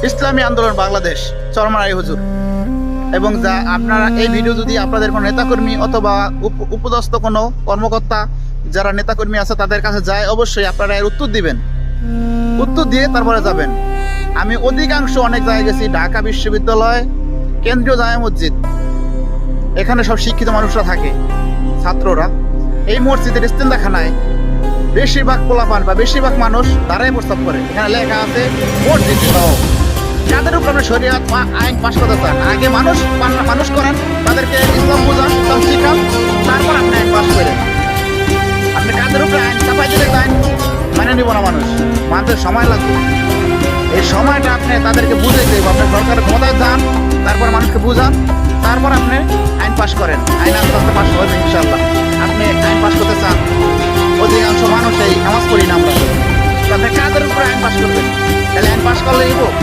ইসলামী আন্দোলন বাংলাদেশ চরমনাই হুজুর। এবং যা আপনারা এই ভিডিও যদি আপনাদের কোনো নেতাকর্মী অথবা উপদস্থ কোনো কর্মকর্তা যারা নেতাকর্মী আছে তাদের কাছে যায়, অবশ্যই আপনারা এর উত্তর দিবেন। উত্তর দিয়ে তারপরে যাবেন। আমি অধিকাংশ অনেক জায়গায় গেছি, ঢাকা বিশ্ববিদ্যালয়, কেন্দ্রীয় জামে মসজিদ, এখানে সব শিক্ষিত মানুষরা থাকে, ছাত্ররা। এই মসজিদের ইস্তেন্দাখানায় বেশিরভাগ পোলাপান বা বেশিরভাগ মানুষ দাঁড়ায় প্রস্তাব করে। এখানে লেখা আছে মসজিদ সহ। যাদের উপর আপনি শরীয়ত আইন পাশ করতে চান, আগে মানুষ করেন, তাদেরকে ইসলাম বোঝান, ইসলাম শিখান, তারপর আপনি আইন পাশ করেন। আপনি কাদের উপরে আইন চাপাই দিলে আইন মানে নিব না মানুষ, মানতে সময় লাগবে। এই সময়টা আপনি তাদেরকে বুঝাইতে হবে। আপনি সরকারের ক্ষমতায় যান, তারপর মানুষকে বুঝান, তারপর আপনি আইন পাশ করেন। আইন আস্তে আস্তে পাশ করবেন ইনশাল্লাহ। আপনি আইন পাশ করতে চান, অধিকাংশ মানুষ এই নামাজ পড়ি না আমরা, আপনি কাদের উপরে আইন পাশ করবেন? তাহলে আইন পাশ করলেই হোক।